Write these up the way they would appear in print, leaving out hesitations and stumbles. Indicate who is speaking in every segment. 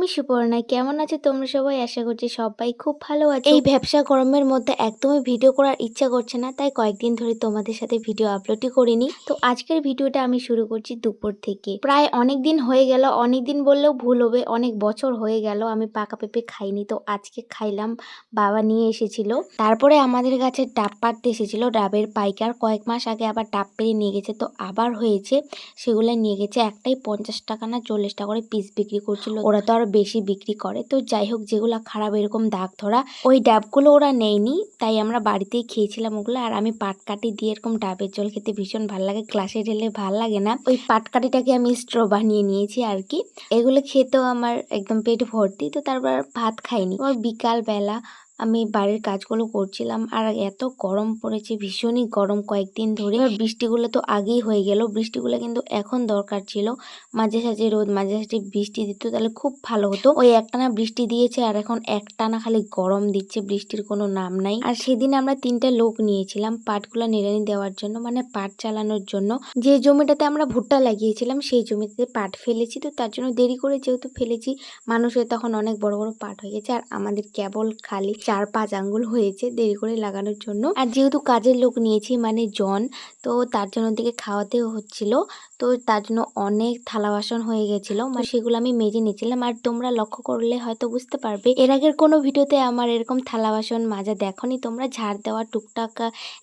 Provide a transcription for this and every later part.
Speaker 1: আমি সুপর্ণা। কেমন আছো তোমরা সবাই? আশা করছি সবাই খুব ভালো আছো। এই ভ্যাপসা গরমের মধ্যে একদমই ভিডিও করার ইচ্ছা করছে না, তাই কয়েকদিন ধরে তোমাদের সাথে ভিডিও আপলোডই করিনি। তো আজকের ভিডিওটা আমি শুরু করছি দুপুর থেকে। প্রায় অনেক দিন হয়ে গেল, অনেক দিন বললেও ভুল হবে, অনেক বছর হয়ে গেল আমি পাকা পেঁপে খাইনি। তো আজকে খাইলাম, বাবা নিয়ে এসেছিল। তারপরে আমাদের কাছে ডাব পাড়তে এসেছিল, ডাবের পাইকার কয়েক মাস আগে আবার ডাব পেড়ে নিয়ে গেছে। তো আবার হয়েছে, সেগুলো নিয়ে গেছে। একটাই 50 টাকা না 40 টাকা করে পিস বিক্রি করছিল। ওরা তো আরো বেশি বিক্রি করে। তো যাই হোক, যেগুলো খারাপ এরকম দাগ ধরা ওই ডাবগুলো ওরা নেয়নি, তাই আমরা বাড়িতেই খেয়েছিলাম ওগুলো। আর আমি পাটকাঠি দিয়ে এরকম ডাবের জল খেতে ভীষণ ভালো লাগে, গ্লাসে ঢেলে ভালো লাগে না। ওই পাটকাঠিটাকে আমি স্ট্র বানিয়ে নিয়েছি আর কি। এগুলো খেতেও আমার একদম পেট ভর্তি। তো তারপর ভাত খাইনি। ওর বিকাল বেলা আমি বাড়ির কাজগুলো করছিলাম, আর এত গরম পড়েছে, ভীষণই গরম কয়েকদিন ধরে। বৃষ্টিগুলো তো আগেই হয়ে গেল, বৃষ্টিগুলো কিন্তু এখন দরকার ছিল। মাঝে সাঝে রোদ, মাঝে সাঝে বৃষ্টি দিত, তাহলে খুব ভালো হতো। ওই একটানা বৃষ্টি দিয়েছে, আর এখন একটানা খালি গরম দিচ্ছে, বৃষ্টির কোনো নাম নাই। আর সেদিন আমরা 3টা লোক নিয়েছিলাম পাটগুলো নিড়ানি দেওয়ার জন্য, মানে পাট চালানোর জন্য। যে জমিটাতে আমরা ভুট্টা লাগিয়েছিলাম সেই জমিতে পাট ফেলেছি, তো তার জন্য দেরি করে যেহেতু ফেলেছি, মানুষের তখন অনেক বড় বড় পাট হয়ে গেছে, আর আমাদের কেবল খালি 4-5 আঙ্গুল হয়েছে দেরি করে লাগানোর জন্য। আর যেহেতু কাজের লোক নিয়েছি মানে জন, তো তার জন্য ওদিকে খাওয়াতেও হচ্ছিল। তো তার জন্য অনেক থালা বাসন হয়ে গেছিল, মানে সেগুলো আমি মেজে নিয়েছিলাম। আর তোমরা লক্ষ্য করলে হয়তো বুঝতে পারবে, এর আগের কোনো ভিডিওতে আমার এরকম থালা বাসন মাজা দেখোনি তোমরা। ঝাড় দেওয়া, টুকটাক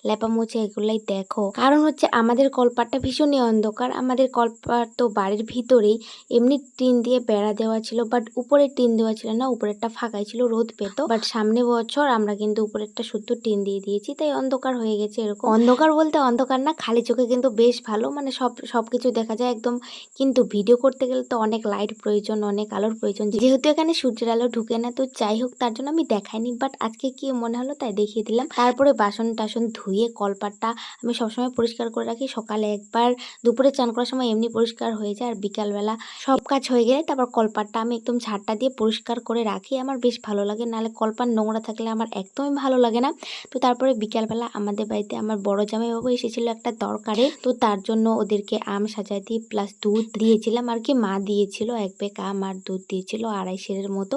Speaker 1: লেপা মুছে এগুলাই দেখো। কারণ হচ্ছে আমাদের কলপাটটা ভীষণই অন্ধকার। আমাদের কলপাট তো বাড়ির ভিতরেই, এমনি টিন দিয়ে বেড়া দেওয়া ছিল, বাট উপরে টিন দেওয়া ছিল না, উপরেরটা ফাঁকাই ছিল, রোদ পেত। বাট সামনে বছর আমরা কিন্তু উপরেরটা শুদ্ধ টিন দিয়ে দিয়েছি, তাই অন্ধকার হয়ে গেছে। এরকম অন্ধকার বলতে অন্ধকার না, খালি চোখে কিন্তু বেশ ভালো, মানে সবকিছু দেখা যায় একদম। কিন্তু ভিডিও করতে গেলে তো অনেক লাইট প্রয়োজন, অনেক আলোর প্রয়োজন, যেহেতু এখানে সূর্যের আলো ঢুকে না। তো যাই হোক, তার জন্য আমি দেখাইনি, বাট আজকে কি মনে হলো তাই দেখিয়ে দিলাম। তারপরে বাসন টাসন ধুয়ে কলপাটটা আমি সবসময় পরিষ্কার করে রাখি। সকালে একবার, দুপুরে চান করার সময় এমনি পরিষ্কার হয়ে যায়, আর বিকালবেলা সব কাজ হয়ে গেলে তারপর কলপাটটা আমি একদম ঝাড়টা দিয়ে পরিষ্কার করে রাখি। আমার বেশ ভালো লাগে, নাহলে কলপাট নোংরা থাকলে আমার একদমই ভালো লাগে না। তো তারপরে বিকালবেলা আমাদের বাড়িতে আমার বড় জামাইবাবু এসেছিল একটা দরকারে, তো তার জন্য ওদেরকে আম সাজাই দিয়ে প্লাস দুধ দিয়েছিলাম আর কি। মা দিয়েছিল 1 ব্যাগ আম, আর দুধ দিয়েছিল 2.5 সেরের মতো।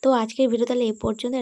Speaker 1: তো আজকের ভিডিও তাহলে এ পর্যন্ত।